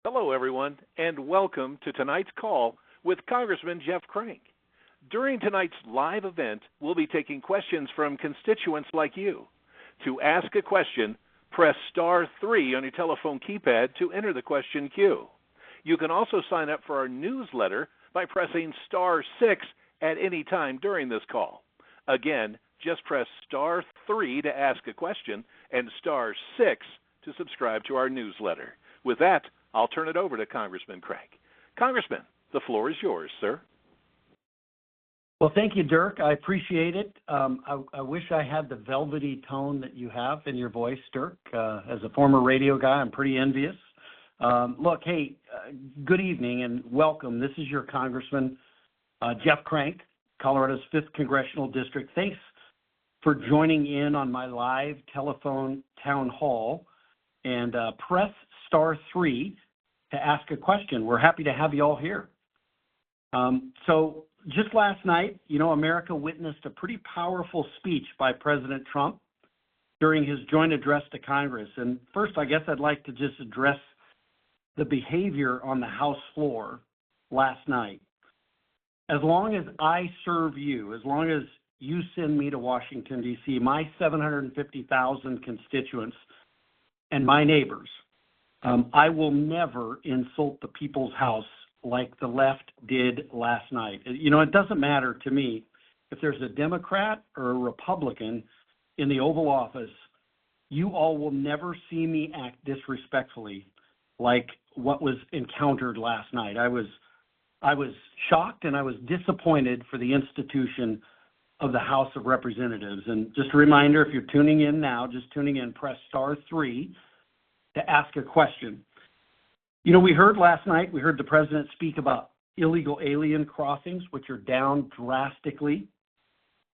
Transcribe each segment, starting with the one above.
Hello, everyone, and welcome to tonight's call with Congressman Jeff Crank. During tonight's live event, we'll be taking questions from constituents like you. To ask a question, press star 3 on your telephone keypad to enter the question queue. You can also sign up for our newsletter by pressing star 6 at any time during this call. Again, just press star 3 to ask a question and star 6 to subscribe to our newsletter. With that, I'll turn it over to Congressman Crank. Congressman, the floor is yours, sir. Well, thank you, Dirk. I appreciate it. I wish I had the velvety tone that you have in your voice, Dirk. As a former radio guy, I'm pretty envious. Good evening and welcome. This is your Congressman, Jeff Crank, Colorado's 5th Congressional District. Thanks for joining in on my live telephone town hall, and press star 3 to ask a question. We're happy to have you all here. So just last night, America witnessed a pretty powerful speech by President Trump during his joint address to Congress. And first, I guess I'd like to just address the behavior on the House floor last night. As long as I serve you, as long as you send me to Washington, D.C., my 750,000 constituents and my neighbors, I will never insult the people's house like the left did last night. It doesn't matter to me if there's a Democrat or a Republican in the Oval Office. You all will never see me act disrespectfully like what was encountered last night. I was shocked and I was disappointed for the institution of the House of Representatives. And just a reminder, if you're tuning in now, press star 3 to ask a question. We heard last night, the president speak about illegal alien crossings, which are down drastically.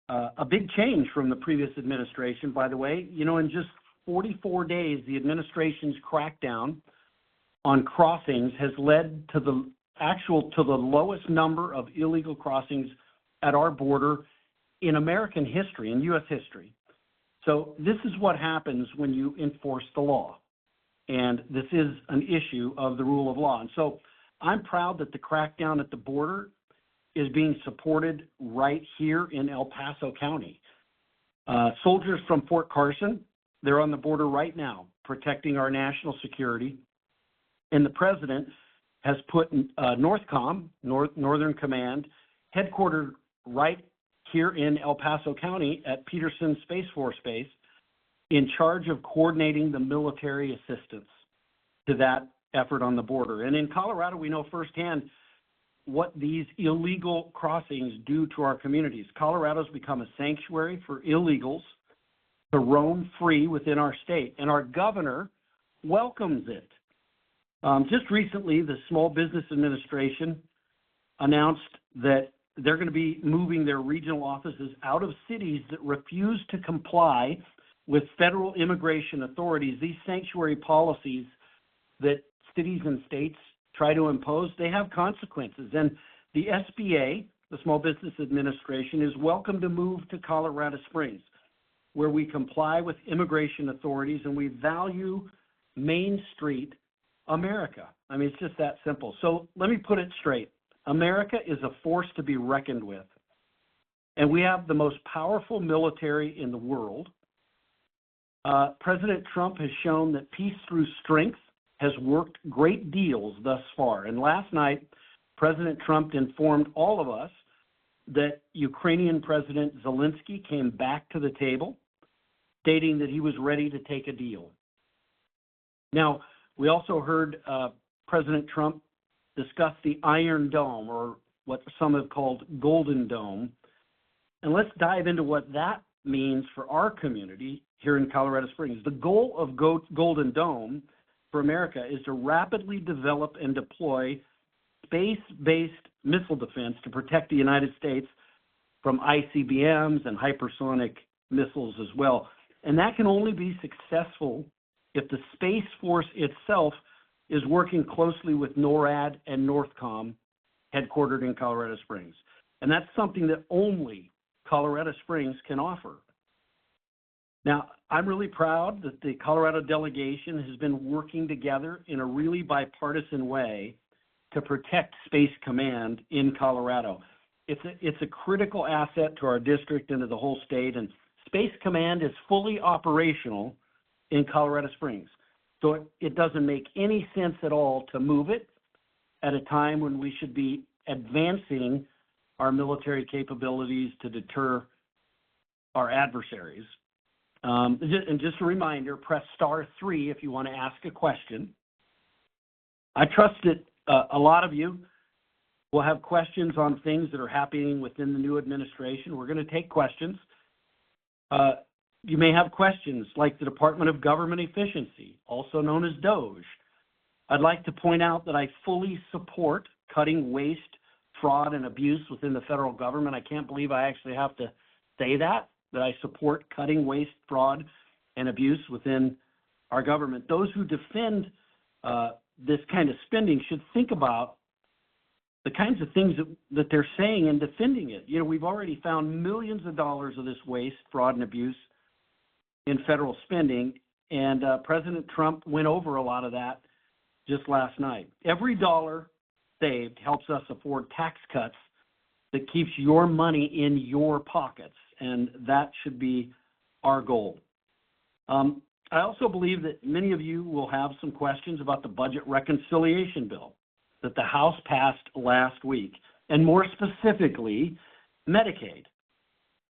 A big change from the previous administration, by the way. In just 44 days, the administration's crackdown on crossings has led to the lowest number of illegal crossings at our border in American history, in U.S. history. So this is what happens when you enforce the law. And this is an issue of the rule of law. And so I'm proud that the crackdown at the border is being supported right here in El Paso County. Soldiers from Fort Carson, they're on the border right now, protecting our national security. And the president has put Northcom, Northern Command, headquartered right here in El Paso County at Peterson Space Force Base, in charge of coordinating the military assistance to that effort on the border. And in Colorado, we know firsthand what these illegal crossings do to our communities. Colorado's become a sanctuary for illegals to roam free within our state, and our governor welcomes it. Just recently, the Small Business Administration announced that they're going to be moving their regional offices out of cities that refuse to comply with federal immigration authorities. These sanctuary policies that cities and states try to impose, they have consequences. And the SBA, the Small Business Administration, is welcome to move to Colorado Springs, where we comply with immigration authorities and we value Main Street America. I mean, it's just that simple. So let me put it straight. America is a force to be reckoned with. And we have the most powerful military in the world. President Trump has shown that peace through strength has worked great deals thus far. And last night, President Trump informed all of us that Ukrainian President Zelensky came back to the table, stating that he was ready to take a deal. Now, we also heard President Trump discuss the Iron Dome, or what some have called Golden Dome. And let's dive into what that means for our community here in Colorado Springs. The goal of Golden Dome for America is to rapidly develop and deploy space-based missile defense to protect the United States from ICBMs and hypersonic missiles as well. And that can only be successful if the Space Force itself is working closely with NORAD and Northcom, headquartered in Colorado Springs. And that's something that only Colorado Springs can offer. Now, I'm really proud that the Colorado delegation has been working together in a really bipartisan way to protect Space Command in Colorado. It's a critical asset to our district and to the whole state, and Space Command is fully operational in Colorado Springs. So it doesn't make any sense at all to move it at a time when we should be advancing our military capabilities to deter our adversaries. And just a reminder, press *3 if you want to ask a question. I trust that a lot of you will have questions on things that are happening within the new administration. We're going to take questions. You may have questions like the Department of Government Efficiency, also known as DOGE. I'd like to point out that I fully support cutting waste, fraud, and abuse within the federal government. I can't believe I actually have to say that I support cutting waste, fraud, and abuse within our government. Those who defend this kind of spending should think about the kinds of things that they're saying and defending it. You know, we've already found millions of dollars of this waste, fraud, and abuse in federal spending, and President Trump went over a lot of that just last night. Every dollar saved helps us afford tax cuts that keeps your money in your pockets, and that should be our goal. I also believe that many of you will have some questions about the budget reconciliation bill that the House passed last week, and more specifically, Medicaid.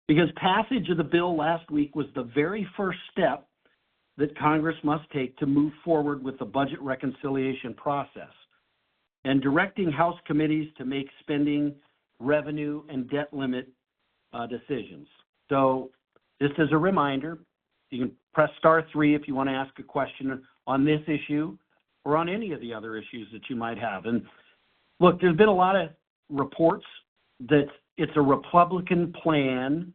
Because passage of the bill last week was the very first step that Congress must take to move forward with the budget reconciliation process and directing House committees to make spending, revenue, and debt limit decisions. So just as a reminder, you can press *3 if you want to ask a question on this issue or on any of the other issues that you might have. And look, there's been a lot of reports that it's a Republican plan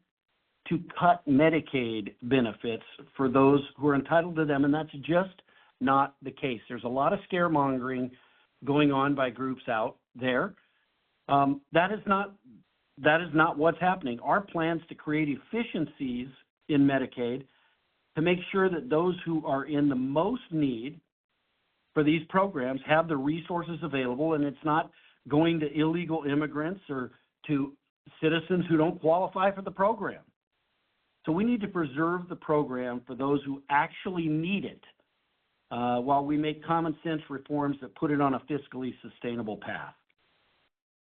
to cut Medicaid benefits for those who are entitled to them, and that's just not the case. There's a lot of scaremongering going on by groups out there. That is not what's happening. Our plans to create efficiencies in Medicaid to make sure that those who are in the most need for these programs have the resources available, and it's not going to illegal immigrants or to citizens who don't qualify for the program. So we need to preserve the program for those who actually need it while we make common sense reforms that put it on a fiscally sustainable path.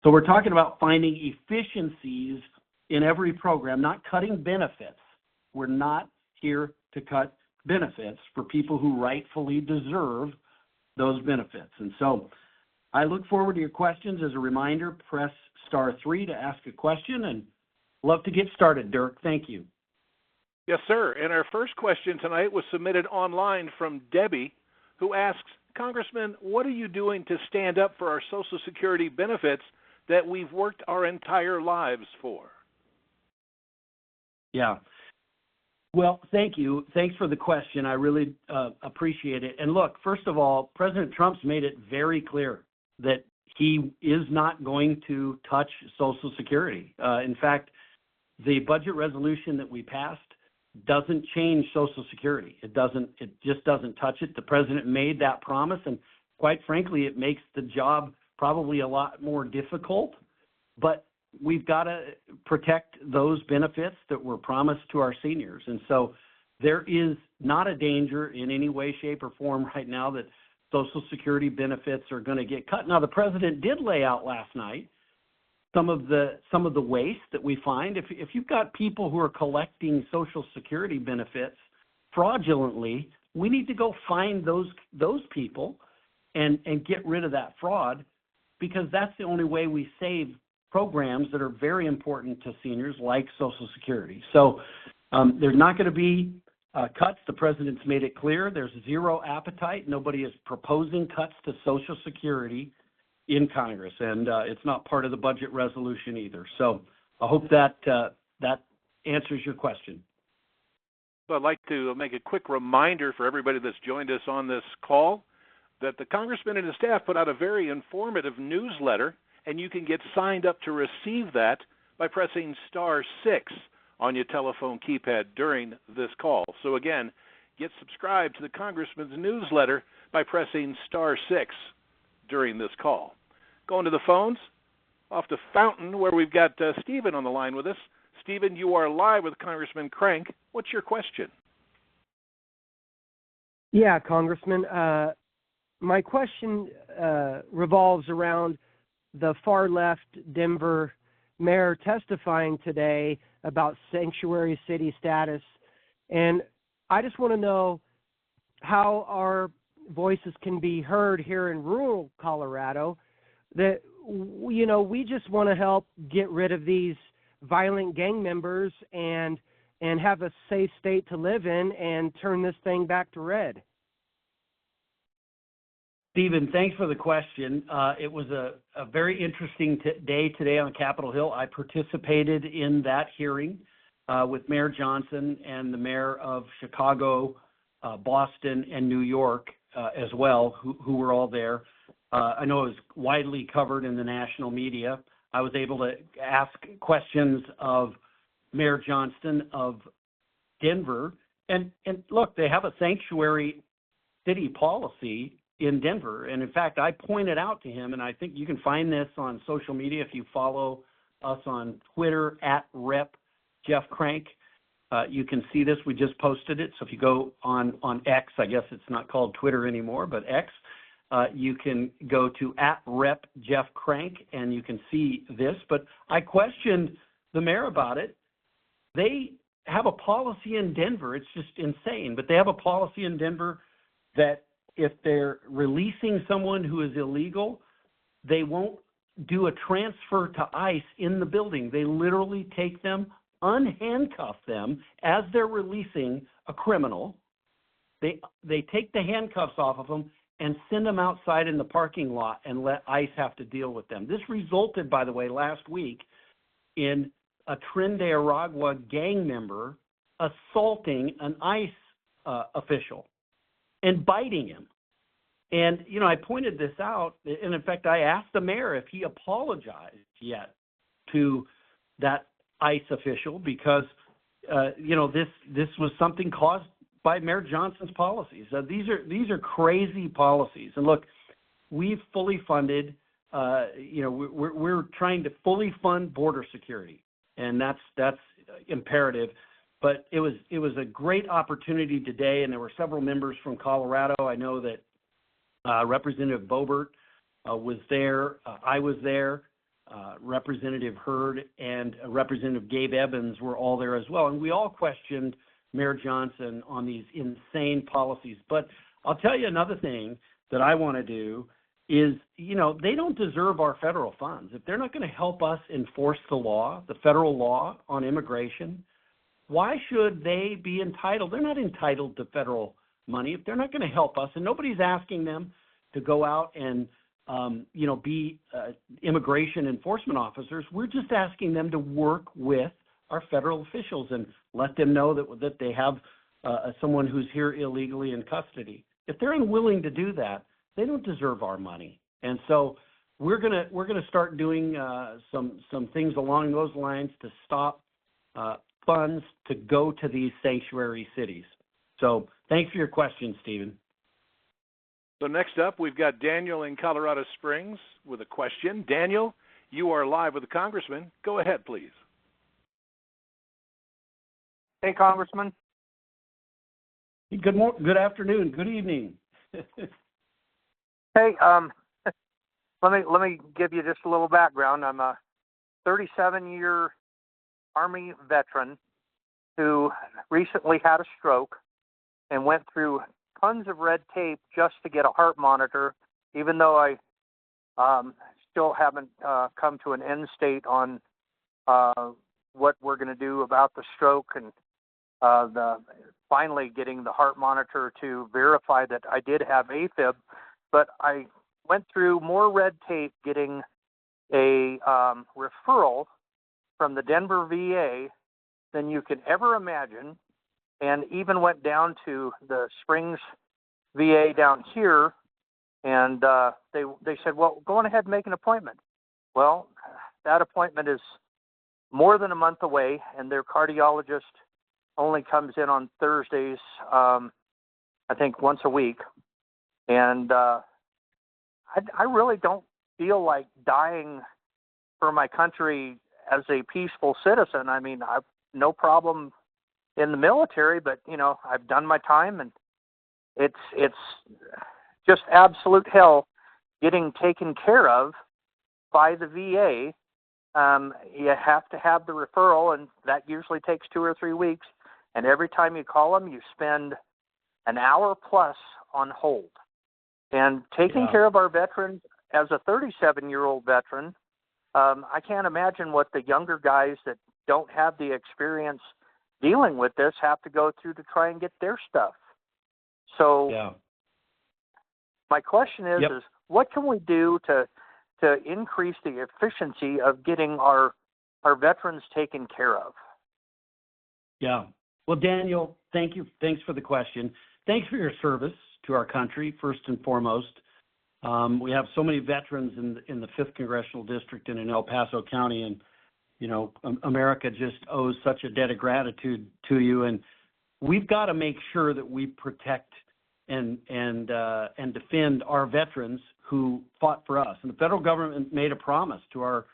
So we're talking about finding efficiencies in every program, not cutting benefits. We're not here to cut benefits for people who rightfully deserve those benefits. And so I look forward to your questions. As a reminder, press *3 to ask a question, and love to get started, Dirk. Thank you. Yes, sir. And our first question tonight was submitted online from Debbie, who asks, Congressman, what are you doing to stand up for our Social Security benefits that we've worked our entire lives for? Yeah. Well, thank you. Thanks for the question. I really appreciate it. And look, first of all, President Trump's made it very clear that he is not going to touch Social Security. In fact, the budget resolution that we passed doesn't change Social Security. It just doesn't touch it. The president made that promise, and quite frankly, it makes the job probably a lot more difficult. But we've got to protect those benefits that were promised to our seniors. And so there is not a danger in any way, shape, or form right now that Social Security benefits are going to get cut. Now, the president did lay out last night some of the waste that we find. If you've got people who are collecting Social Security benefits fraudulently, we need to go find those people and get rid of that fraud, because that's the only way we save programs that are very important to seniors like Social Security. So there's not going to be cuts. The president's made it clear. There's zero appetite. Nobody is proposing cuts to Social Security in Congress, and it's not part of the budget resolution either. So I hope that answers your question. So I'd like to make a quick reminder for everybody that's joined us on this call that the congressman and his staff put out a very informative newsletter, and you can get signed up to receive that by pressing *6 on your telephone keypad during this call. So again, get subscribed to the Congressman's newsletter by pressing *6 during this call. Going to the phones, off to Fountain, where we've got Stephen on the line with us. Stephen, you are live with Congressman Crank. What's your question? Yeah, Congressman. My question revolves around the far-left Denver mayor testifying today about sanctuary city status. And I just want to know how our voices can be heard here in rural Colorado, that, you know, we just want to help get rid of these violent gang members and have a safe state to live in and turn this thing back to red. Stephen, thanks for the question. It was a very interesting day today on Capitol Hill. I participated in that hearing with Mayor Johnson and the mayor of Chicago, Boston, and New York as well, who were all there. I know it was widely covered in the national media. I was able to ask questions of Mayor Johnston of Denver. And look, they have a sanctuary city policy in Denver. And in fact, I pointed out to him, and I think you can find this on social media if you follow us on Twitter @Rep Jeff Crank. You can see this. We just posted it. So if you go on X, I guess it's not called Twitter anymore, but X, you can go to @Rep Jeff Crank, and you can see this. But I questioned the mayor about it. They have a policy in Denver. It's just insane. But they have a policy in Denver that if they're releasing someone who is illegal, they won't do a transfer to ICE in the building. They literally take them, unhandcuff them as they're releasing a criminal. They take the handcuffs off of them and send them outside in the parking lot and let ICE have to deal with them. This resulted, by the way, last week in a Tren de Aragua gang member assaulting an ICE official and biting him. And, you know, I pointed this out, and in fact, I asked the mayor if he apologized yet to that ICE official because, you know, this was something caused by Mayor Johnson's policies. These are crazy policies. And look, we've fully funded, you know, we're trying to fully fund border security, and that's imperative. But it was a great opportunity today, and there were several members from Colorado. I know that Representative Boebert was there. I was there. Representative Hurd and Representative Gabe Evans were all there as well. And we all questioned Mayor Johnson on these insane policies. But I'll tell you another thing that I want to do is, you know, they don't deserve our federal funds. If they're not going to help us enforce the law, the federal law on immigration, why should they be entitled? They're not entitled to federal money if they're not going to help us. And nobody's asking them to go out and, you know, be immigration enforcement officers. We're just asking them to work with our federal officials and let them know that they have someone who's here illegally in custody. If they're unwilling to do that, they don't deserve our money. And so we're gonna start doing some things along those lines to stop funds to go to these sanctuary cities. So thanks for your question, Stephen. So next up, we've got Daniel in Colorado Springs with a question. Daniel, you are live with the Congressman. Go ahead, please. Hey, Congressman. Good afternoon. Good evening. Hey, let me give you just a little background. I'm a 37-year Army veteran who recently had a stroke and went through tons of red tape just to get a heart monitor, even though I still haven't come to an end state on what we're going to do about the stroke and finally getting the heart monitor to verify that I did have AFib. But I went through more red tape getting a referral from the Denver VA than you could ever imagine, and even went down to the Springs VA down here, and they said, well, go on ahead and make an appointment. Well, that appointment is more than a month away, and their cardiologist only comes in on Thursdays, I think once a week. And I really don't feel like dying for my country as a peaceful citizen. I mean, I've no problem in the military, but, I've done my time, and it's just absolute hell getting taken care of by the VA. You have to have the referral, and that usually takes 2 or 3 weeks. And every time you call them, you spend an hour plus on hold. And taking care of our veterans, as a 37-year-old veteran, I can't imagine what the younger guys that don't have the experience dealing with this have to go through to try and get their stuff. So my question is what can we do to increase the efficiency of getting our veterans taken care of? Yeah. Well, Daniel, thank you. Thanks for the question. Thanks for your service to our country, first and foremost. We have so many veterans in the 5th Congressional District and in El Paso County, and, America just owes such a debt of gratitude to you. And we've got to make sure that we protect and defend our veterans who fought for us. And the federal government made a promise to our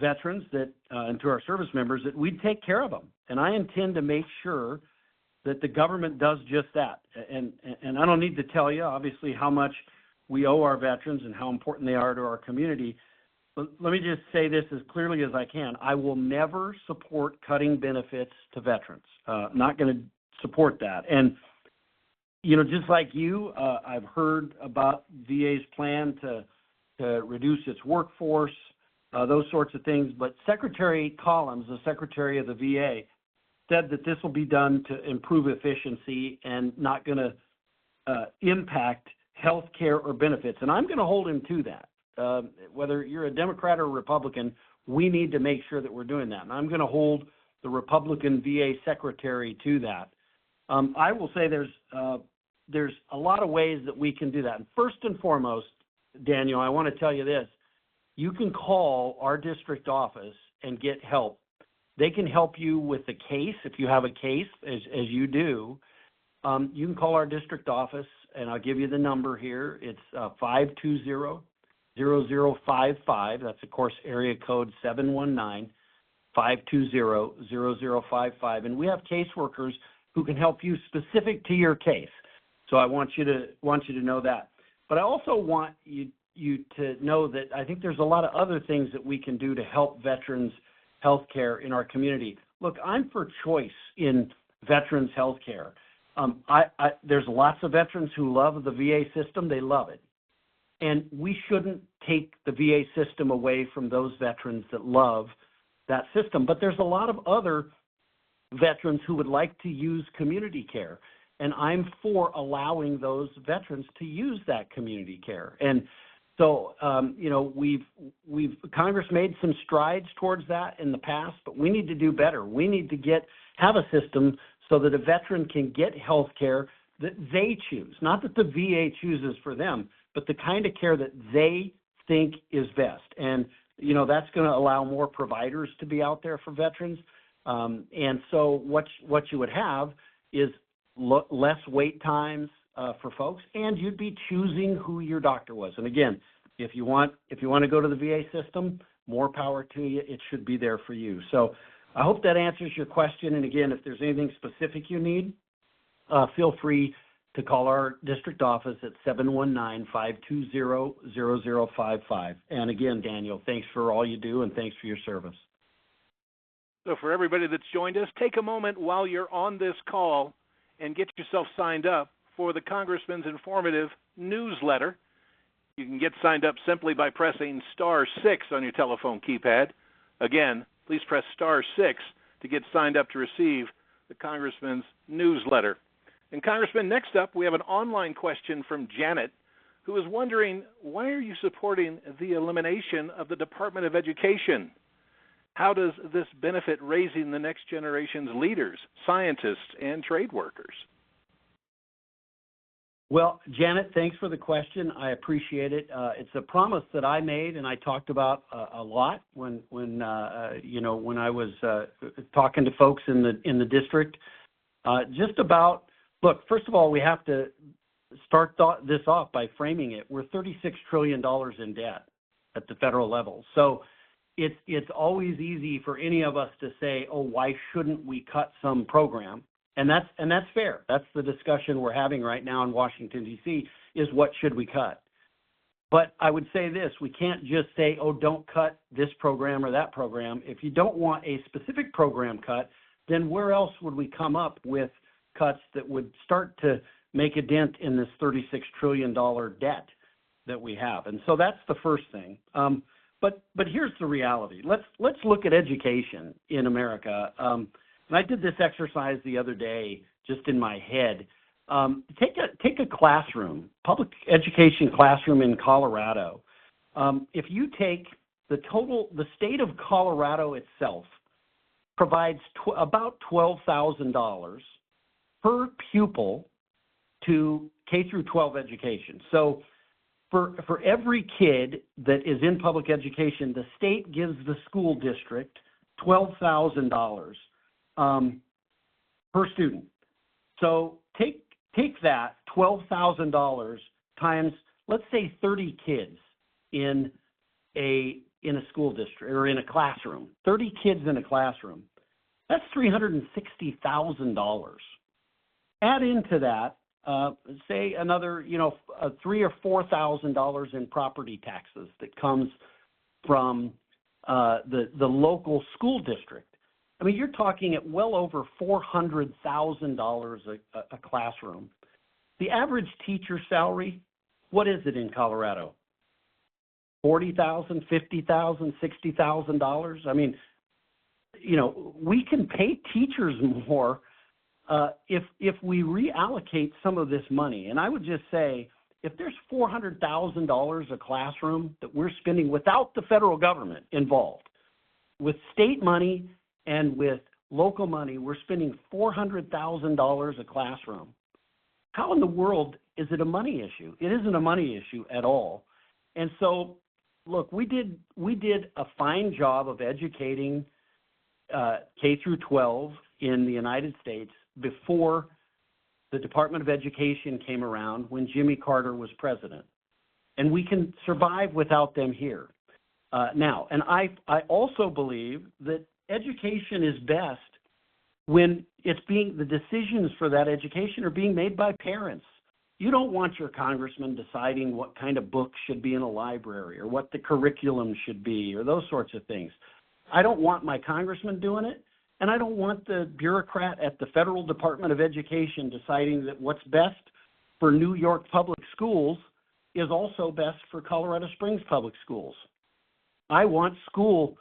veterans and to our service members that we'd take care of them. And I intend to make sure that the government does just that. And I don't need to tell you, obviously, how much we owe our veterans and how important they are to our community. But let me just say this as clearly as I can. I will never support cutting benefits to veterans. Not going to support that. And, just like you, I've heard about VA's plan to reduce its workforce, those sorts of things. But Secretary Collins, the Secretary of the VA, said that this will be done to improve efficiency and not going to impact health care or benefits. And I'm going to hold him to that. Whether you're a Democrat or a Republican, we need to make sure that we're doing that. And I'm going to hold the Republican VA Secretary to that. I will say there's a lot of ways that we can do that. And first and foremost, Daniel, I want to tell you this. You can call our district office and get help. They can help you with the case. If you have a case, as you do, you can call our district office, and I'll give you the number here. It's 520-0055. That's, of course, area code 719-520-0055. And we have caseworkers who can help you specific to your case. So I want you to know that. But I also want you to know that I think there's a lot of other things that we can do to help veterans' health care in our community. Look, I'm for choice in veterans' health care. There's lots of veterans who love the VA system. They love it. And we shouldn't take the VA system away from those veterans that love that system. But there's a lot of other veterans who would like to use community care. And I'm for allowing those veterans to use that community care. And so, Congress made some strides towards that in the past, but we need to do better. We need to have a system so that a veteran can get health care that they choose, not that the VA chooses for them, but the kind of care that they think is best. And, that's going to allow more providers to be out there for veterans. And so what you would have is less wait times for folks, and you'd be choosing who your doctor was. And again, if you want to go to the VA system, more power to you. It should be there for you. So I hope that answers your question. And again, if there's anything specific you need, feel free to call our district office at 719-520-0055. And again, Daniel, thanks for all you do, and thanks for your service. So for everybody that's joined us, take a moment while you're on this call and get yourself signed up for the Congressman's informative newsletter. You can get signed up simply by pressing *6 on your telephone keypad. Again, please press *6 to get signed up to receive the Congressman's newsletter. And Congressman, next up, we have an online question from Janet, who is wondering, why are you supporting the elimination of the Department of Education? How does this benefit raising the next generation's leaders, scientists, and trade workers? Well, Janet, thanks for the question. I appreciate it. It's a promise that I made, and I talked about a lot when I was talking to folks in the district. Look, first of all, we have to start this off by framing it. We're $36 trillion in debt at the federal level. So it's always easy for any of us to say, oh, why shouldn't we cut some program? And that's fair. That's the discussion we're having right now in Washington, D.C., is what should we cut? But I would say this, we can't just say, oh, don't cut this program or that program. If you don't want a specific program cut, then where else would we come up with cuts that would start to make a dent in this $36 trillion debt that we have? And so that's the first thing. But here's the reality. Let's look at education in America. And I did this exercise the other day just in my head. Take a classroom, public education classroom in Colorado. If you take the state of Colorado itself provides about $12,000 per pupil to K through 12 education. So for every kid that is in public education, the state gives the school district $12,000 per student. So take that $12,000 times, let's say, 30 kids in a school district or in a classroom. 30 kids in a classroom. That's $360,000. Add into that, say another, $3,000 or $4,000 in property taxes that comes from the local school district. I mean, you're talking at well over $400,000 a classroom. The average teacher salary, what is it in Colorado? $40,000, $50,000, $60,000. I mean, we can pay teachers more if we reallocate some of this money. And I would just say, if there's $400,000 a classroom that we're spending without the federal government involved, with state money and with local money, we're spending $400,000 a classroom. How in the world is it a money issue? It isn't a money issue at all. And so, look, we did a fine job of educating K through 12 in the United States before the Department of Education came around, when Jimmy Carter was president. And we can survive without them here. Now, and I also believe that education is best when the decisions for that education are being made by parents. You don't want your congressman deciding what kind of books should be in a library or what the curriculum should be or those sorts of things. I don't want my congressman doing it, and I don't want the bureaucrat at the Federal Department of Education deciding that what's best for New York public schools is also best for Colorado Springs public schools. I want school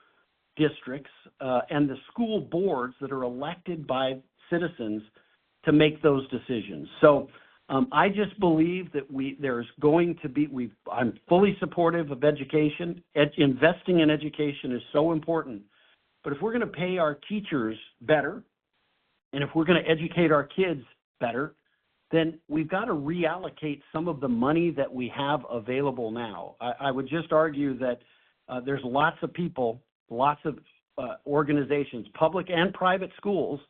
districts and the school boards that are elected by citizens to make those decisions. So I just believe that there's going to be, I'm fully supportive of education. Investing in education is so important. But if we're going to pay our teachers better, and if we're going to educate our kids better, then we've got to reallocate some of the money that we have available now. I would just argue that there's lots of people, lots of organizations, public and private schools,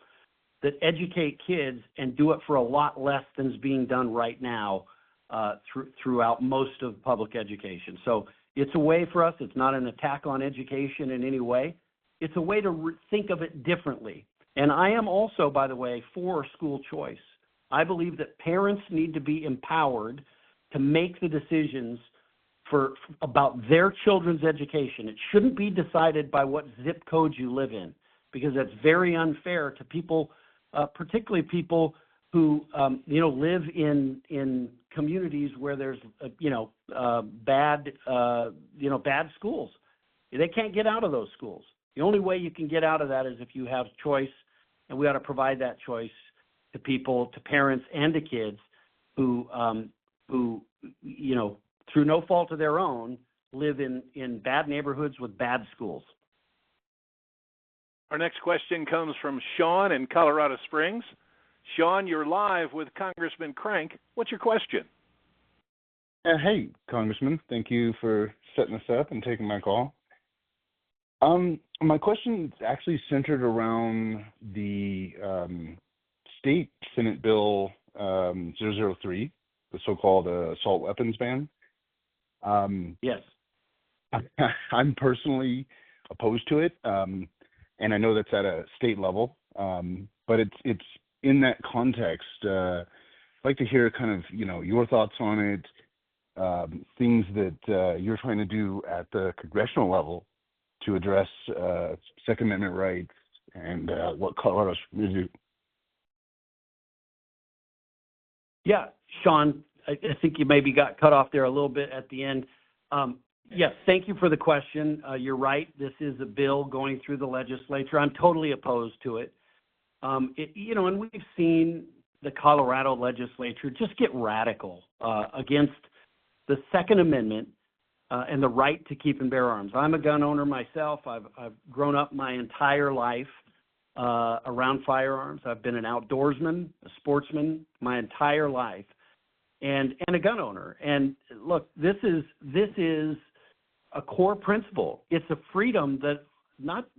that educate kids and do it for a lot less than is being done right now throughout most of public education. So it's a way for us. It's not an attack on education in any way. It's a way to think of it differently. And I am also, by the way, for school choice. I believe that parents need to be empowered to make the decisions about their children's education. It shouldn't be decided by what zip code you live in, because that's very unfair to people, particularly people who live in communities where there's bad schools. They can't get out of those schools. The only way you can get out of that is if you have choice, and we ought to provide that choice to people, to parents, and to kids who through no fault of their own, live in bad neighborhoods with bad schools. Our next question comes from Sean in Colorado Springs. Sean, you're live with Congressman Crank. What's your question? Hey, Congressman. Thank you for setting this up and taking my call. My question is actually centered around the state Senate Bill 003, the so-called assault weapons ban. Yes. I'm personally opposed to it, and I know that's at a state level, but it's in that context. I'd like to hear kind of your thoughts on it, things that you're trying to do at the congressional level to address Second Amendment rights and what Colorado's going to do. Yeah, Sean, I think you maybe got cut off there a little bit at the end. Yes, thank you for the question. You're right. This is a bill going through the legislature. I'm totally opposed to it. And we've seen the Colorado legislature just get radical against the Second Amendment and the right to keep and bear arms. I'm a gun owner myself. I've grown up my entire life around firearms. I've been an outdoorsman, a sportsman my entire life, and a gun owner. And look, this is a core principle. It's a freedom that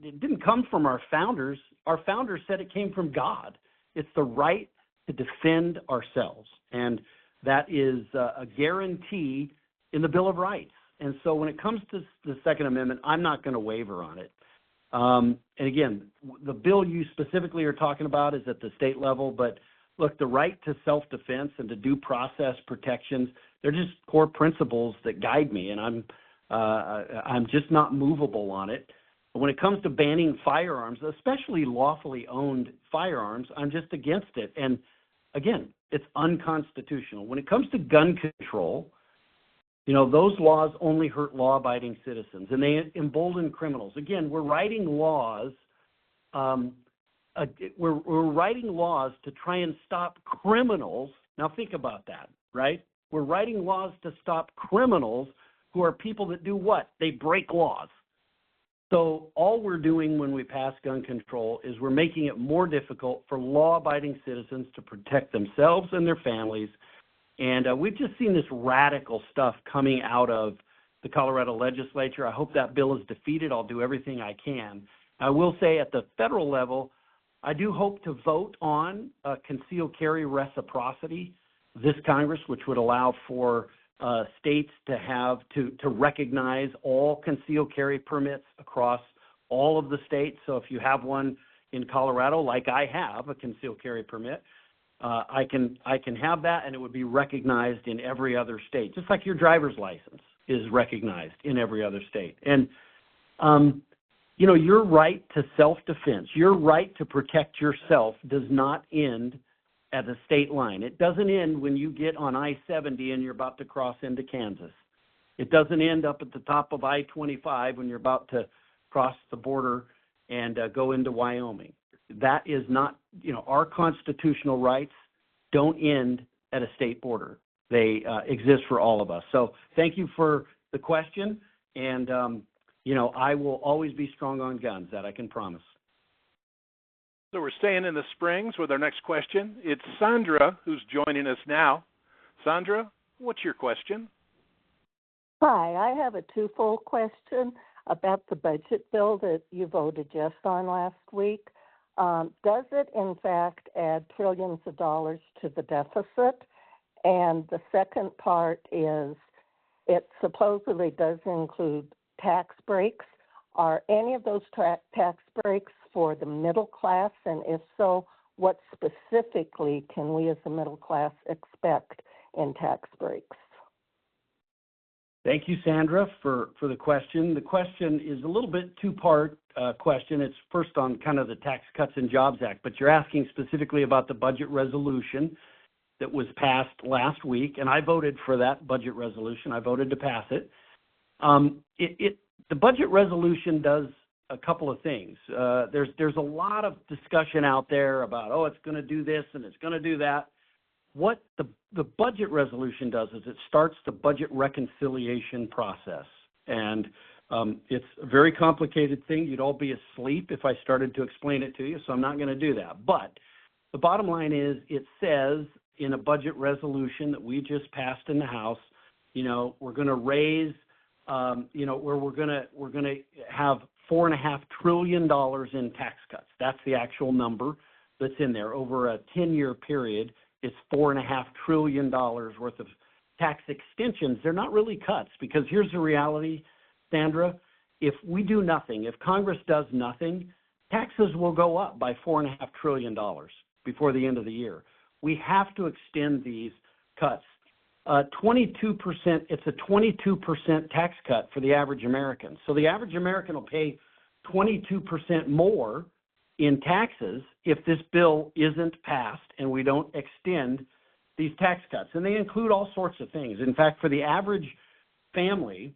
it didn't come from our founders. Our founders said it came from God. It's the right to defend ourselves, and that is a guarantee in the Bill of Rights. And so when it comes to the Second Amendment, I'm not going to waver on it. And again, the bill you specifically are talking about is at the state level, but look, the right to self-defense and to due process protections, they're just core principles that guide me, and I'm just not movable on it. When it comes to banning firearms, especially lawfully owned firearms, I'm just against it. And again, it's unconstitutional. When it comes to gun control, those laws only hurt law-abiding citizens, and they embolden criminals. Again, we're writing laws. We're writing laws to try and stop criminals. Now think about that, right? We're writing laws to stop criminals who are people that do what? They break laws. So all we're doing when we pass gun control is we're making it more difficult for law-abiding citizens to protect themselves and their families. And we've just seen this radical stuff coming out of the Colorado legislature. I hope that bill is defeated. I'll do everything I can. I will say at the federal level, I do hope to vote on concealed carry reciprocity this Congress, which would allow for states to recognize all concealed carry permits across all of the states. So if you have one in Colorado, like I have a concealed carry permit, I can have that, and it would be recognized in every other state, just like your driver's license is recognized in every other state. And your right to self-defense, your right to protect yourself does not end at the state line. It doesn't end when you get on I-70 and you're about to cross into Kansas. It doesn't end up at the top of I-25 when you're about to cross the border and go into Wyoming. That is not, our constitutional rights don't end at a state border. They exist for all of us. So thank you for the question. And, I will always be strong on guns. That I can promise. So we're staying in the Springs with our next question. It's Sandra who's joining us now. Sandra, what's your question? Hi, I have a twofold question about the budget bill that you voted yes on last week. Does it, in fact, add trillions of dollars to the deficit? And the second part is it supposedly does include tax breaks. Are any of those tax breaks for the middle class? And if so, what specifically can we as a middle class expect in tax breaks? Thank you, Sandra, for the question. The question is a little bit two-part question. It's first on kind of the Tax Cuts and Jobs Act, but you're asking specifically about the budget resolution that was passed last week, and I voted for that budget resolution. I voted to pass it. The budget resolution does a couple of things. There's a lot of discussion out there about, it's going to do this and it's going to do that. What the budget resolution does is it starts the budget reconciliation process. And it's a very complicated thing. You'd all be asleep if I started to explain it to you, so I'm not going to do that. But The bottom line is it says in a budget resolution that we just passed in the House, we're going to raise, where we're going to have $4.5 trillion in tax cuts. That's the actual number that's in there. Over a 10-year period, it's $4.5 trillion worth of tax extensions. They're not really cuts, because here's the reality, Sandra. If we do nothing, if Congress does nothing, taxes will go up by $4.5 trillion before the end of the year. We have to extend these cuts. 22%, it's a 22% tax cut for the average American. So the average American will pay 22% more in taxes if this bill isn't passed and we don't extend these tax cuts. And they include all sorts of things. In fact, for the average family,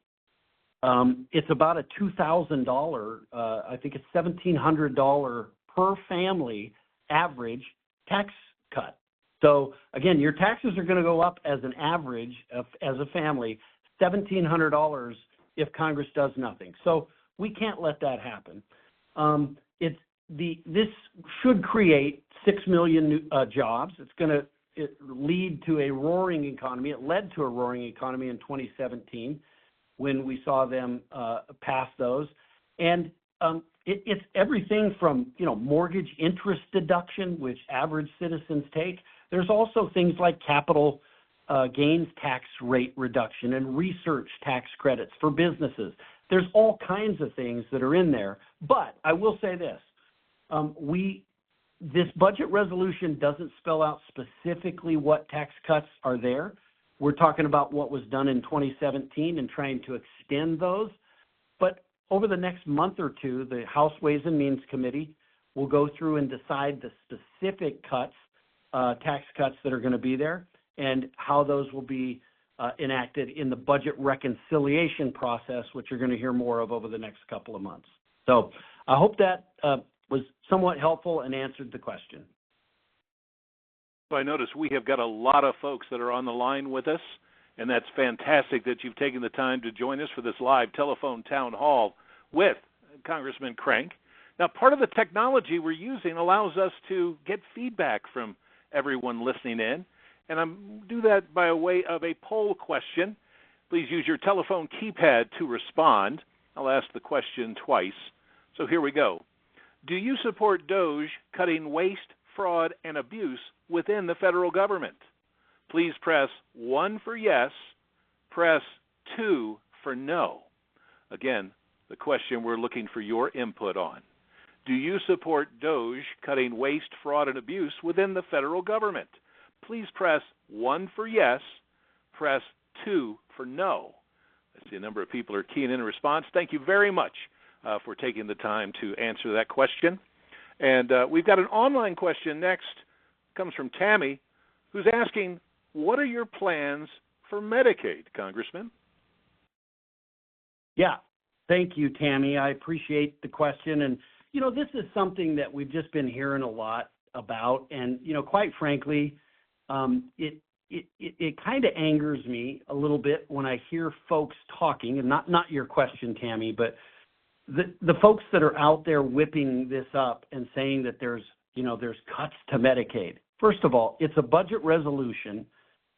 it's about a $2,000, I think it's $1,700 per family average tax cut. So again, your taxes are going to go up as an average as a family, $1,700 if Congress does nothing. So we can't let that happen. This should create 6 million new jobs. It's going to lead to a roaring economy. It led to a roaring economy in 2017 when we saw them pass those. And it's everything from, mortgage interest deduction, which average citizens take. There's also things like capital gains tax rate reduction and research tax credits for businesses. There's all kinds of things that are in there. But I will say this. This budget resolution doesn't spell out specifically what tax cuts are there. We're talking about what was done in 2017 and trying to extend those. But over the next month or two, the House Ways and Means Committee will go through and decide the specific cuts, tax cuts that are going to be there, and how those will be enacted in the budget reconciliation process, which you're going to hear more of over the next couple of months. So I hope that was somewhat helpful and answered the question. So I notice we have got a lot of folks that are on the line with us, and that's fantastic that you've taken the time to join us for this live telephone town hall with Congressman Crank. Now, part of the technology we're using allows us to get feedback from everyone listening in, and I'm do that by way of a poll question. Please use your telephone keypad to respond. I'll ask the question twice. So here we go. Do you support DOGE cutting waste, fraud, and abuse within the federal government? Please press 1 for yes, press 2 for no. Again, the question we're looking for your input on. Do you support DOGE cutting waste, fraud, and abuse within the federal government? Please press 1 for yes, press 2 for no. I see a number of people are keying in response. Thank you very much for taking the time to answer that question. And we've got an online question next. It comes from Tammy, who's asking, what are your plans for Medicaid, Congressman? Yeah, thank you, Tammy. I appreciate the question. And, this is something that we've just been hearing a lot about. And, quite frankly, it kind of angers me a little bit when I hear folks talking, and not your question, Tammy, but the folks that are out there whipping this up and saying that there's cuts to Medicaid. First of all, it's a budget resolution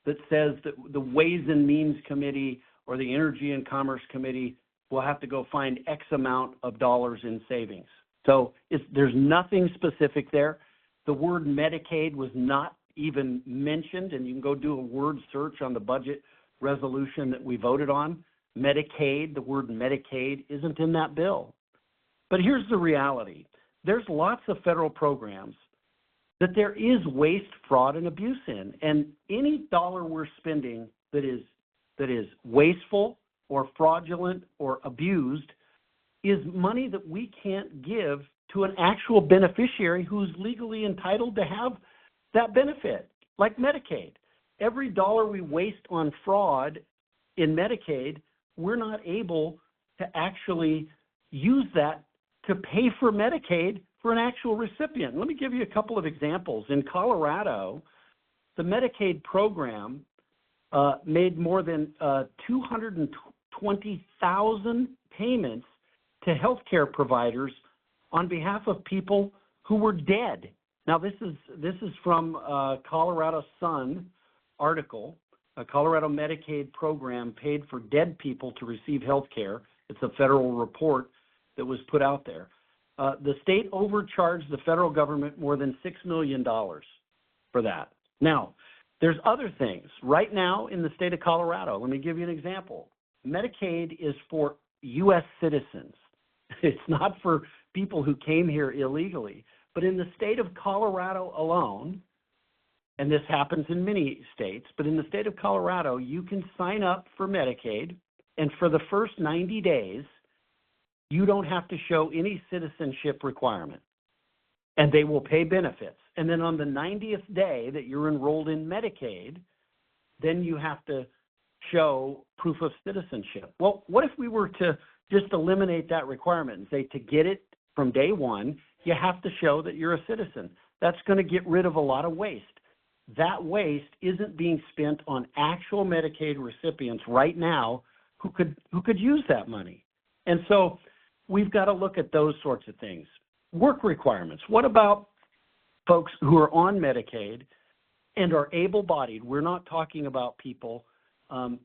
that says that the Ways and Means Committee or the Energy and Commerce Committee will have to go find X amount of dollars in savings. So there's nothing specific there. The word Medicaid was not even mentioned, and you can go do a word search on the budget resolution that we voted on. Medicaid, the word Medicaid isn't in that bill. But here's the reality. There's lots of federal programs that there is waste, fraud, and abuse in. And any dollar we're spending that is wasteful or fraudulent or abused is money that we can't give to an actual beneficiary who's legally entitled to have that benefit, like Medicaid. Every dollar we waste on fraud in Medicaid, we're not able to actually use that to pay for Medicaid for an actual recipient. Let me give you a couple of examples. In Colorado, the Medicaid program made more than 220,000 payments to healthcare providers on behalf of people who were dead. Now, this is from a Colorado Sun article. A Colorado Medicaid program paid for dead people to receive health care. It's a federal report that was put out there. The state overcharged the federal government more than $6 million for that. Now, there's other things. Right now in the state of Colorado, let me give you an example. Medicaid is for U.S. citizens. It's not for people who came here illegally. But in the state of Colorado alone, and this happens in many states, but in the state of Colorado, you can sign up for Medicaid, and for the first 90 days, you don't have to show any citizenship requirement, and they will pay benefits. And then on the 90th day that you're enrolled in Medicaid, then you have to show proof of citizenship. Well, what if we were to just eliminate that requirement and say to get it from day one, you have to show that you're a citizen? That's going to get rid of a lot of waste. That waste isn't being spent on actual Medicaid recipients right now who could use that money. And so we've got to look at those sorts of things. Work requirements. What about folks who are on Medicaid and are able-bodied? We're not talking about people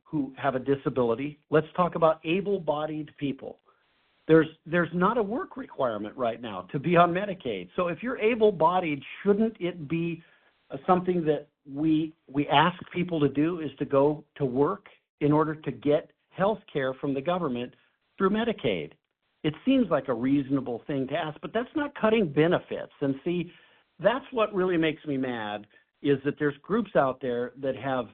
who have a disability. Let's talk about able-bodied people. There's not a work requirement right now to be on Medicaid. So if you're able-bodied, shouldn't it be something that we ask people to do, is to go to work in order to get health care from the government through Medicaid? It seems like a reasonable thing to ask, but that's not cutting benefits. And see, that's what really makes me mad, is that there's groups out there that have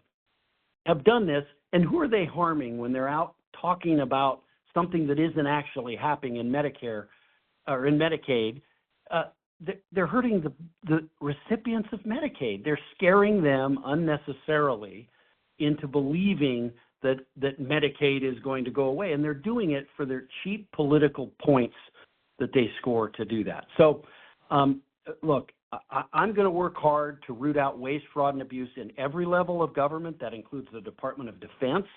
done this, and who are they harming when they're out talking about something that isn't actually happening in Medicare or in Medicaid? They're hurting the recipients of Medicaid. They're scaring them unnecessarily into believing that Medicaid is going to go away, and they're doing it for their cheap political points that they score to do that. So, look, I'm going to work hard to root out waste, fraud, and abuse in every level of government. That includes the Department of Defense.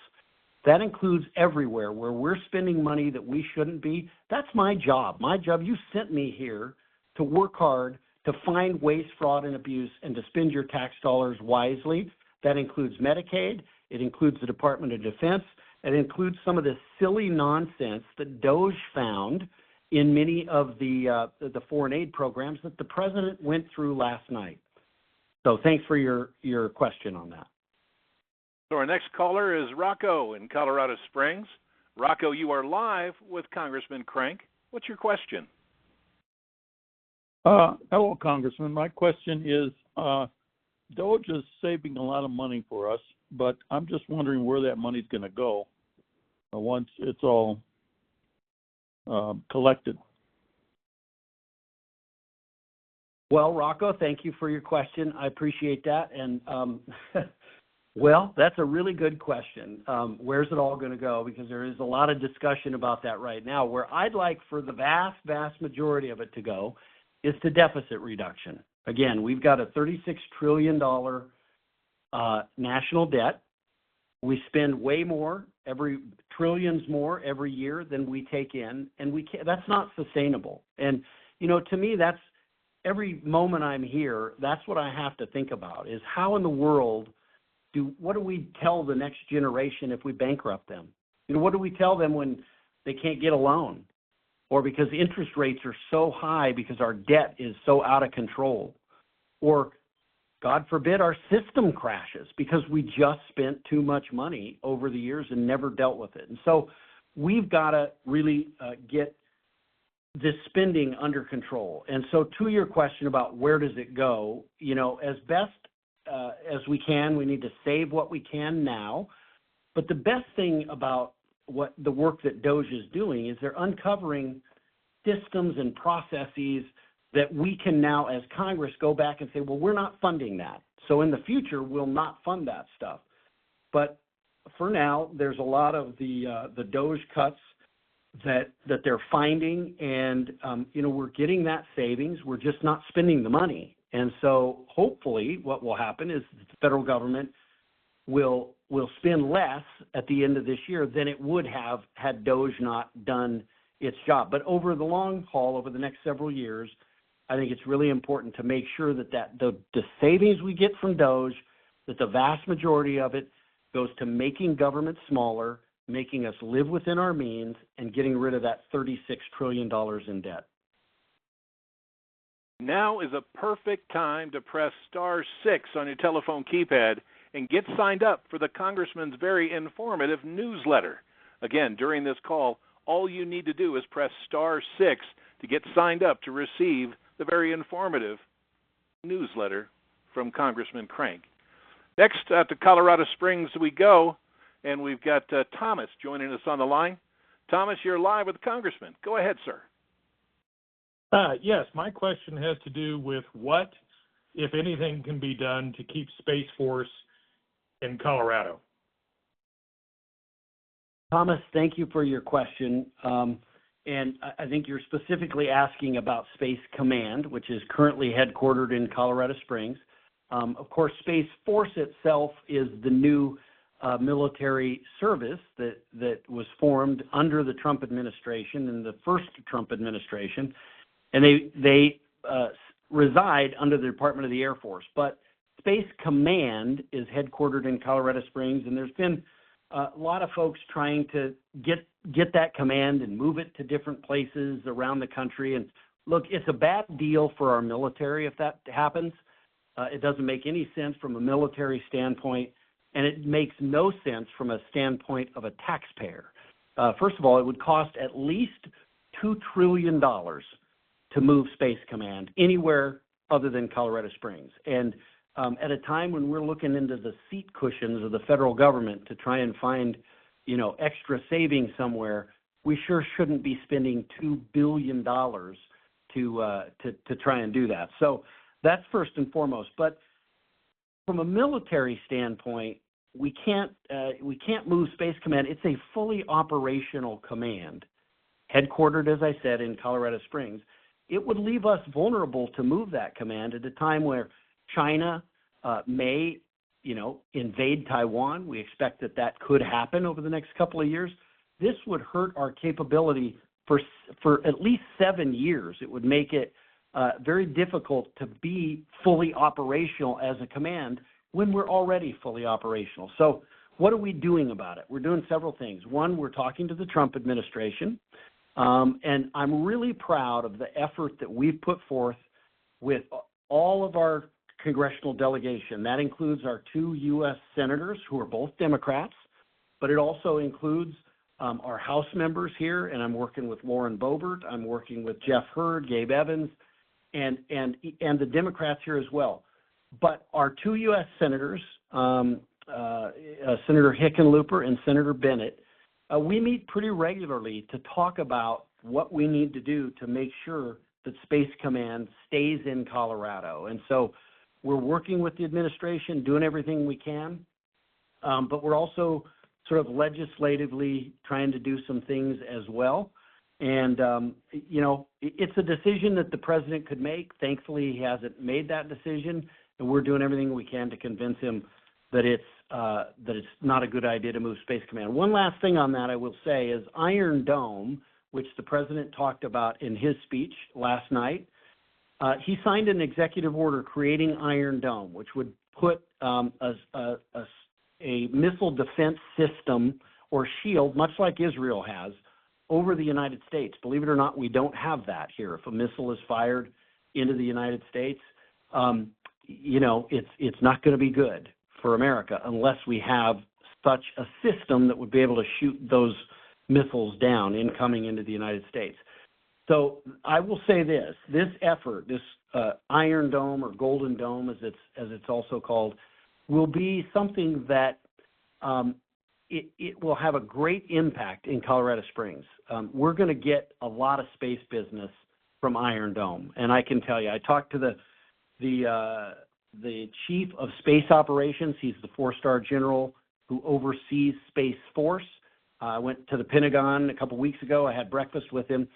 That includes everywhere where we're spending money that we shouldn't be. That's my job. My job, you sent me here to work hard to find waste, fraud, and abuse, and to spend your tax dollars wisely. That includes Medicaid. It includes the Department of Defense. It includes some of the silly nonsense that DOJ found in many of the foreign aid programs that the president went through last night. So thanks for your question on that. So our next caller is Rocco in Colorado Springs. Rocco, you are live with Congressman Crank. What's your question? Hello, Congressman. My question is, DOJ is saving a lot of money for us, but I'm just wondering where that money's going to go once it's all collected. Well, Rocco, thank you for your question. I appreciate that. And, well, that's a really good question. Where's it all going to go? Because there is a lot of discussion about that right now. Where I'd like for the vast, vast majority of it to go is to deficit reduction. Again, we've got a $36 trillion national debt. We spend way more, trillions more every year than we take in, and that's not sustainable. And, to me, that's every moment I'm here, that's what I have to think about, is how in the world what do we tell the next generation if we bankrupt them? What do we tell them when they can't get a loan? Or because interest rates are so high because our debt is so out of control? Or, God forbid, our system crashes because we just spent too much money over the years and never dealt with it. And so we've got to really get this spending under control. And so to your question about where does it go, as best as we can, we need to save what we can now. But the best thing about what the work that DOJ is doing is they're uncovering systems and processes that we can now, as Congress, go back and say, well, we're not funding that. So in the future, we'll not fund that stuff. But for now, there's a lot of the DOJ cuts that they're finding, and we're getting that savings. We're just not spending the money. And so hopefully what will happen is the federal government will spend less at the end of this year than it would have had DOJ not done its job. But over the long haul, over the next several years, I think it's really important to make sure that the savings we get from DOGE, that the vast majority of it goes to making government smaller, making us live within our means, and getting rid of that $36 trillion in debt. Now is a perfect time to press star 6 on your telephone keypad and get signed up for the Congressman's very informative newsletter. Again, during this call, all you need to do is press star 6 to get signed up to receive the very informative newsletter from Congressman Crank. Next, to Colorado Springs we go, and we've got Thomas joining us on the line. Thomas, you're live with the Congressman. Go ahead, sir. Yes, my question has to do with what, if anything, can be done to keep Space Force in Colorado. Thomas, thank you for your question. And I think you're specifically asking about Space Command, which is currently headquartered in Colorado Springs. Of course, Space Force itself is the new military service that was formed under the Trump administration, in the first Trump administration, and they reside under the Department of the Air Force. But Space Command is headquartered in Colorado Springs, and there's been a lot of folks trying to get that command and move it to different places around the country. And look, it's a bad deal for our military if that happens. It doesn't make any sense from a military standpoint, and it makes no sense from a standpoint of a taxpayer. First of all, it would cost at least $2 trillion to move Space Command anywhere other than Colorado Springs. And at a time when we're looking into the seat cushions of the federal government to try and find, extra savings somewhere, we sure shouldn't be spending $2 billion to try and do that. So that's first and foremost. But from a military standpoint, we can't move Space Command. It's a fully operational command, headquartered, as I said, in Colorado Springs. It would leave us vulnerable to move that command at a time where China may, invade Taiwan. We expect that could happen over the next couple of years. This would hurt our capability for at least 7 years. It would make it very difficult to be fully operational as a command when we're already fully operational. So what are we doing about it? We're doing several things. One, we're talking to the Trump administration, and I'm really proud of the effort that we've put forth with all of our congressional delegation. That includes our 2 U.S. senators who are both Democrats, but it also includes our House members here, and I'm working with Lauren Boebert, I'm working with Jeff Hurd, Gabe Evans, and the Democrats here as well. But our 2 U.S. senators, Senator Hickenlooper and Senator Bennett, we meet pretty regularly to talk about what we need to do to make sure that Space Command stays in Colorado. And so we're working with the administration, doing everything we can, but we're also sort of legislatively trying to do some things as well. And, it's a decision that the president could make. Thankfully, he hasn't made that decision, and we're doing everything we can to convince him that it's not a good idea to move Space Command. One last thing on that I will say is Iron Dome, which the president talked about in his speech last night. He signed an executive order creating Iron Dome, which would put a missile defense system or shield, much like Israel has, over the United States. Believe it or not, we don't have that here. If a missile is fired into the United States, it's not going to be good for America unless we have such a system that would be able to shoot those missiles down incoming into the United States. So I will say this effort, this Iron Dome or Golden Dome, as it's also called, will be something that it will have a great impact in Colorado Springs. We're going to get a lot of space business from Iron Dome, and I can tell you, I talked to the chief of space operations. He's the 4-star general who oversees Space Force. I went to the Pentagon a couple weeks ago. I had breakfast with him,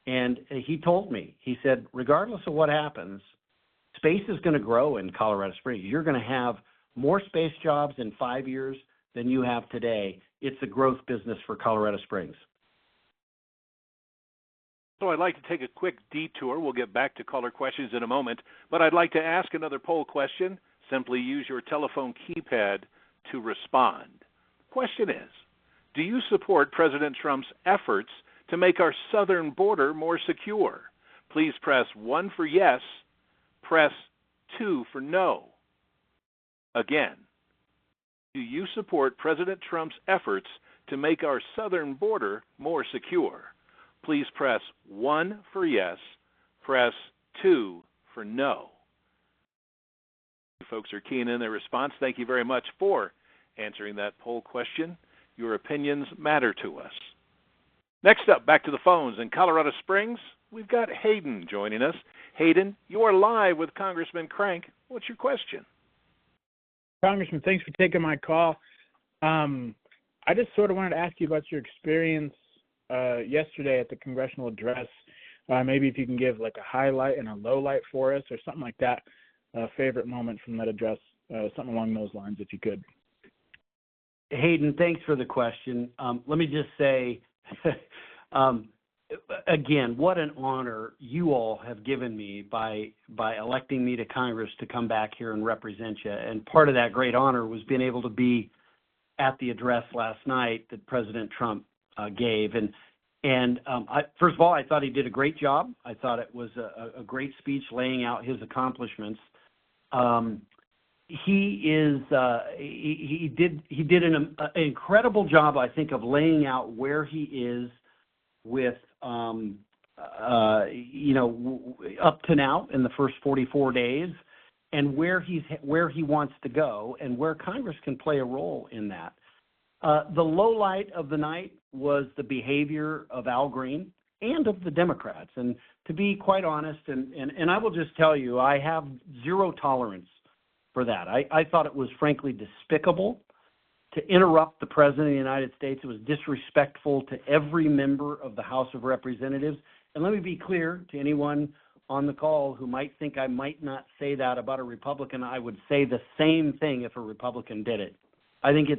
and he told me, he said, regardless of what happens, space is going to grow in Colorado Springs. You're going to have more space jobs in 5 years than you have today. It's a growth business for Colorado Springs. So I'd like to take a quick detour. We'll get back to caller questions in a moment, but I'd like to ask another poll question. Simply use your telephone keypad to respond. Question is, do you support President Trump's efforts to make our southern border more secure? Please press 1 for yes, press 2 for no. Again, do you support President Trump's efforts to make our southern border more secure? Please press 1 for yes, press 2 for no. You folks are keying in their response. Thank you very much for answering that poll question. Your opinions matter to us. Next up, back to the phones in Colorado Springs, we've got Hayden joining us. Hayden, you are live with Congressman Crank. What's your question? Congressman, thanks for taking my call. I just sort of wanted to ask you about your experience yesterday at the congressional address. Maybe if you can give like a highlight and a low light for us or something like that, a favorite moment from that address, something along those lines if you could. Hayden, thanks for the question. Let me just say, again, what an honor you all have given me by electing me to Congress to come back here and represent you. And part of that great honor was being able to be at the address last night that President Trump gave. First of all, I thought he did a great job. I thought it was a great speech laying out his accomplishments. He did an incredible job, I think, of laying out where he is with up to now in the first 44 days, and where he wants to go, and where Congress can play a role in that. The low light of the night was the behavior of Al Green and of the Democrats. And to be quite honest, and I will just tell you, I have zero tolerance for that. I thought it was frankly despicable to interrupt the President of the United States. It was disrespectful to every member of the House of Representatives. And let me be clear to anyone on the call who might think I might not say that about a Republican. I would say the same thing if a Republican did it. I think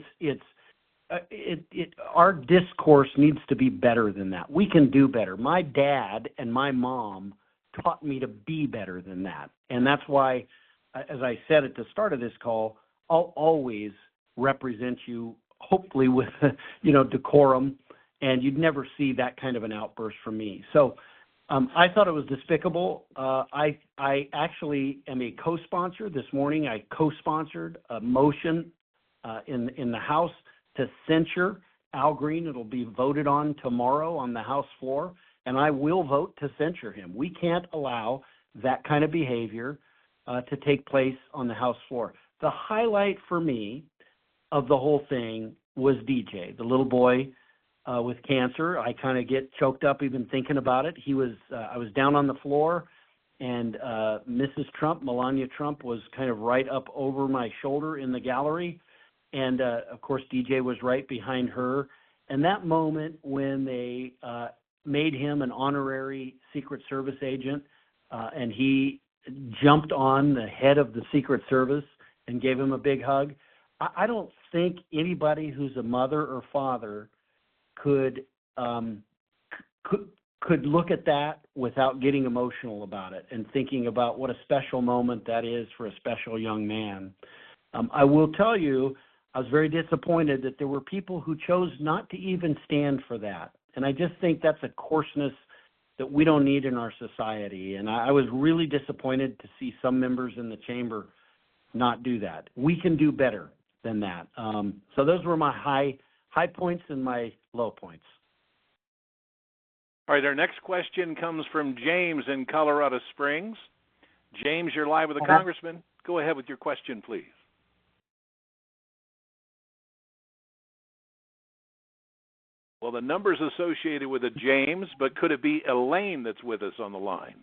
our discourse needs to be better than that. We can do better. My dad and my mom taught me to be better than that. And that's why, as I said at the start of this call, I'll always represent you, hopefully with, decorum, and you'd never see that kind of an outburst from me. So I thought it was despicable. I actually am a co-sponsor. This morning I co-sponsored a motion in the House to censure Al Green. It'll be voted on tomorrow on the House floor, and I will vote to censure him. We can't allow that kind of behavior to take place on the House floor. The highlight for me of the whole thing was DJ, the little boy with cancer. I kind of get choked up even thinking about it. I was down on the floor, and Mrs. Trump, Melania Trump, was kind of right up over my shoulder in the gallery. And, of course, DJ was right behind her. And that moment when they made him an honorary Secret Service agent and he jumped on the head of the Secret Service and gave him a big hug, I don't think anybody who's a mother or father could look at that without getting emotional about it and thinking about what a special moment that is for a special young man. I will tell you, I was very disappointed that there were people who chose not to even stand for that. And I just think that's a coarseness that we don't need in our society. And I was really disappointed to see some members in the chamber not do that. We can do better than that. So those were my high points and my low points. All right, our next question comes from James in Colorado Springs. James, you're live with the Congressman. Go ahead with your question, please. Well, the number's associated with a James, but could it be Elaine that's with us on the line?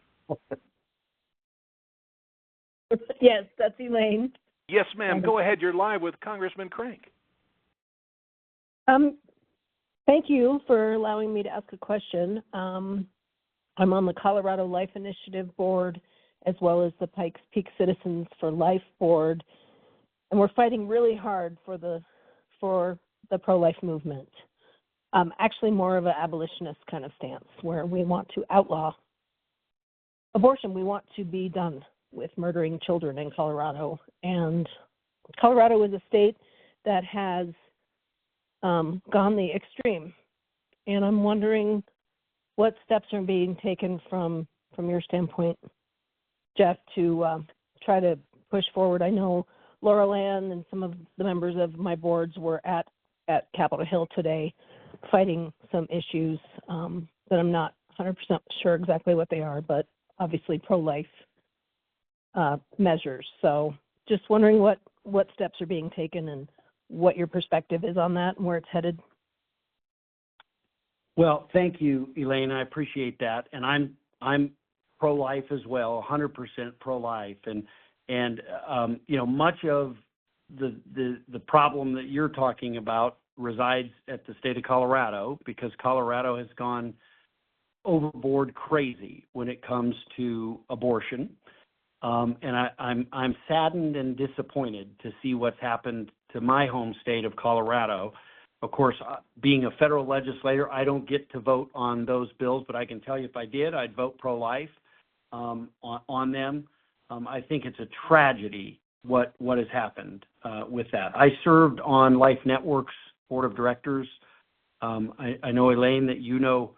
Yes, that's Elaine. Yes, ma'am. Go ahead. You're live with Congressman Crank. Thank you for allowing me to ask a question. I'm on the Colorado Life Initiative Board as well as the Pikes Peak Citizens for Life Board, and we're fighting really hard for the pro-life movement. actually more of an abolitionist kind of stance where we want to outlaw abortion. We want to be done with murdering children in Colorado. And Colorado is a state that has gone the extreme. And I'm wondering what steps are being taken from your standpoint, Jeff, to try to push forward. I know Laurel Ann and some of the members of my boards were at Capitol Hill today fighting some issues that I'm not 100% sure exactly what they are, but obviously pro-life measures. So just wondering what steps are being taken and what your perspective is on that and where it's headed. Well, thank you, Elaine. I appreciate that, and I'm pro-life as well, 100% pro-life, and much of the problem that you're talking about resides at the state of Colorado, because Colorado has gone overboard crazy when it comes to abortion, and I'm saddened and disappointed to see what's happened to my home state of Colorado. Of course, being a federal legislator, I don't get to vote on those bills, but I can tell you if I did, I'd vote pro-life on them. I think it's a tragedy what has happened with that. I served on Life Network's board of directors. I know, Elaine, that you know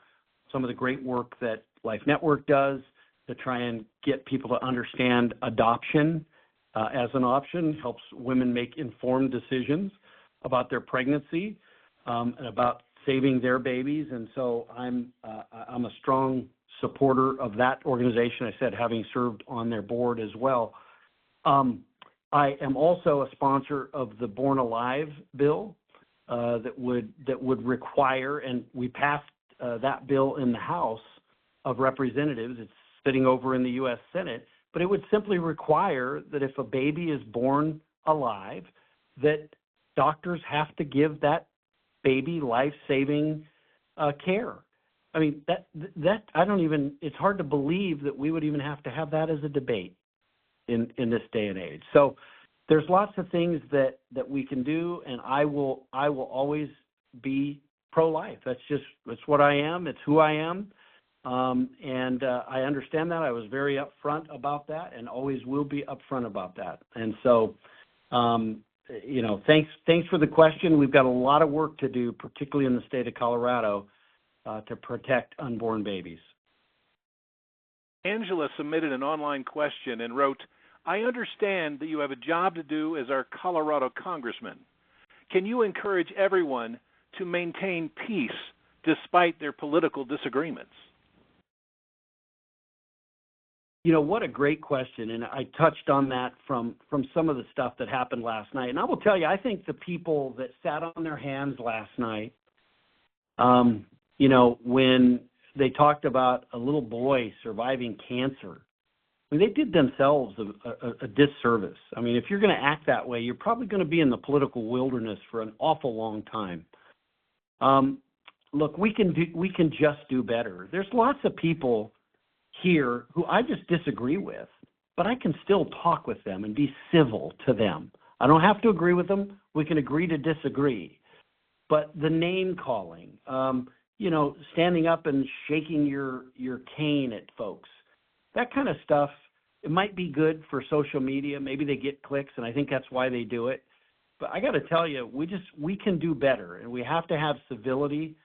some of the great work that Life Network does to try and get people to understand adoption as an option, helps women make informed decisions about their pregnancy and about saving their babies. And so I'm a strong supporter of that organization. I said, having served on their board as well. I am also a sponsor of the Born Alive bill that would require, and we passed that bill in the House of Representatives. It's sitting over in the U.S. Senate, but it would simply require that if a baby is born alive, that doctors have to give that baby life-saving care. I mean, that I don't even, it's hard to believe that we would even have to have that as a debate in this day and age. So there's lots of things that we can do, and I will always be pro-life. That's what I am. It's who I am. And I understand that. I was very upfront about that and always will be upfront about that. And so, thanks for the question. We've got a lot of work to do, particularly in the state of Colorado, to protect unborn babies. Angela submitted an online question and wrote, I understand that you have a job to do as our Colorado congressman. Can you encourage everyone to maintain peace despite their political disagreements? You know, what a great question, and I touched on that from some of the stuff that happened last night. And I will tell you, I think the people that sat on their hands last night, when they talked about a little boy surviving cancer, I mean, they did themselves a disservice. I mean, if you're going to act that way, you're probably going to be in the political wilderness for an awful long time. Look, we can just do better. There's lots of people here who I just disagree with, but I can still talk with them and be civil to them. I don't have to agree with them. We can agree to disagree. But the name calling, standing up and shaking your cane at folks, that kind of stuff, it might be good for social media. Maybe they get clicks, and I think that's why they do it. But I got to tell you, we can do better, and we have to have civility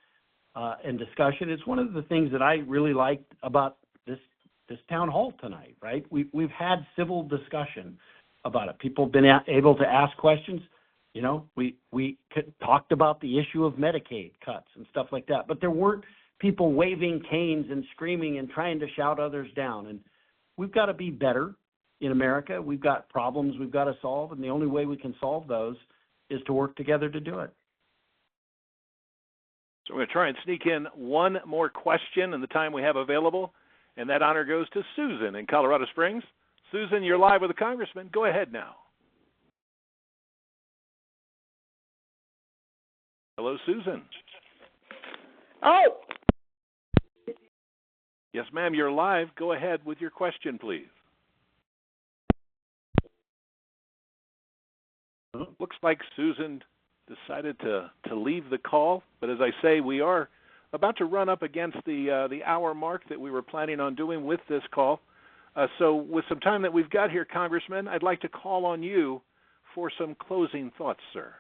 and discussion. It's one of the things that I really liked about this town hall tonight, right? We've had civil discussion about it. People have been able to ask questions. You know, we talked about the issue of Medicaid cuts and stuff like that, but there weren't people waving canes and screaming and trying to shout others down. And we've got to be better in America. We've got problems we've got to solve, and the only way we can solve those is to work together to do it. So we're going to try and sneak in one more question in the time we have available, and that honor goes to Susan in Colorado Springs. Susan, you're live with the Congressman. Go ahead now. Hello, Susan. Oh. Yes, ma'am, you're live. Go ahead with your question, please. Looks like Susan decided to leave the call. But as I say, we are about to run up against the hour mark that we were planning on doing with this call. So with some time that we've got here, Congressman, I'd like to call on you for some closing thoughts, sir.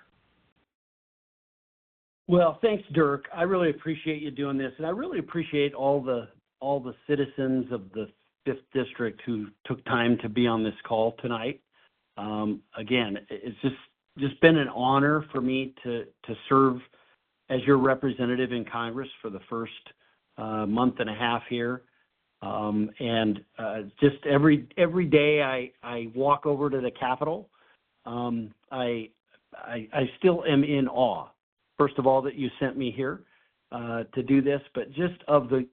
Well, thanks, Dirk. I really appreciate you doing this, and I really appreciate all the citizens of the 5th District who took time to be on this call tonight. Again, it's just been an honor for me to serve as your representative in Congress for the first month and a half here. Just every day I walk over to the Capitol, I still am in awe. First of all, that you sent me here to do this, but just of the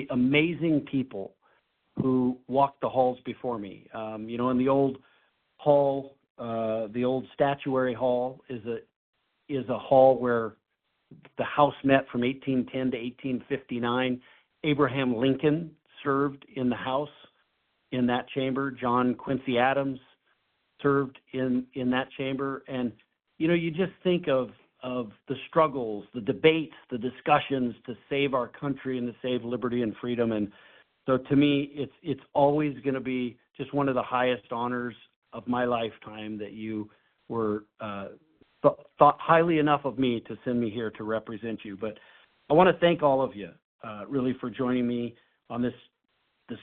amazing people who walked the halls before me. In the old hall, the old statuary hall is a hall where the House met from 1810 to 1859. Abraham Lincoln served in the House in that chamber. John Quincy Adams served in that chamber. And, you just think of the struggles, the debates, the discussions to save our country and to save liberty and freedom. And so to me, it's always going to be just one of the highest honors of my lifetime that you were thought highly enough of me to send me here to represent you. But I want to thank all of you really for joining me on this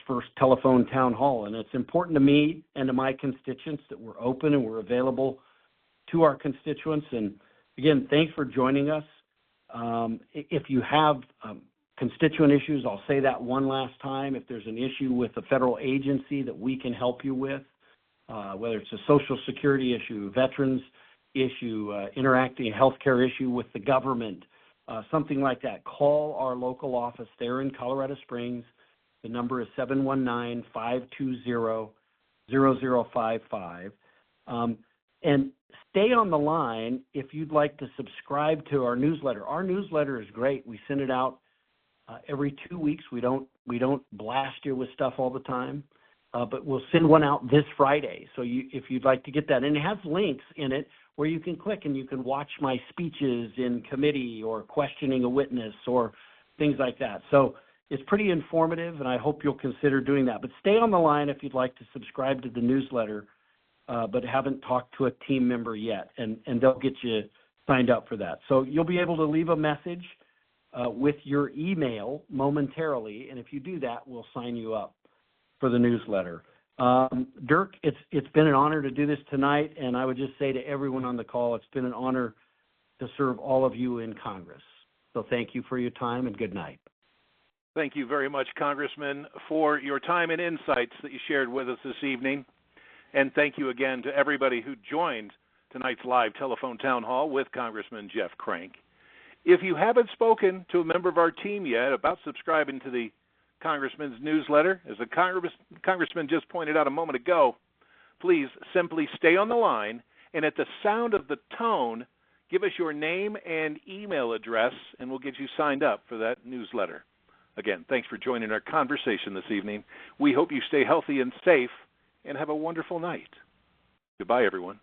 first telephone town hall. And it's important to me and to my constituents that we're open and we're available to our constituents. And again, thanks for joining us. If you have constituent issues, I'll say that one last time. If there's an issue with a federal agency that we can help you with, whether it's a Social Security issue, veterans issue, interacting a healthcare issue with the government, something like that, call our local office there in Colorado Springs. The number is 719-520-0055. And stay on the line if you'd like to subscribe to our newsletter. Our newsletter is great. We send it out every 2 weeks. We don't blast you with stuff all the time, but we'll send one out this Friday. So if you'd like to get that, and it has links in it where you can click and you can watch my speeches in committee or questioning a witness or things like that. So it's pretty informative, and I hope you'll consider doing that. But stay on the line if you'd like to subscribe to the newsletter, but haven't talked to a team member yet, and they'll get you signed up for that. So you'll be able to leave a message with your email momentarily, and if you do that, we'll sign you up for the newsletter. Dirk, it's been an honor to do this tonight, and I would just say to everyone on the call, it's been an honor to serve all of you in Congress. So thank you for your time, and good night. Thank you very much, Congressman, for your time and insights that you shared with us this evening. And thank you again to everybody who joined tonight's live telephone town hall with Congressman Jeff Crank. If you haven't spoken to a member of our team yet about subscribing to the Congressman's newsletter, as the Congressman just pointed out a moment ago, please simply stay on the line, and at the sound of the tone, give us your name and email address, and we'll get you signed up for that newsletter. Again, thanks for joining our conversation this evening. We hope you stay healthy and safe, and have a wonderful night. Goodbye, everyone.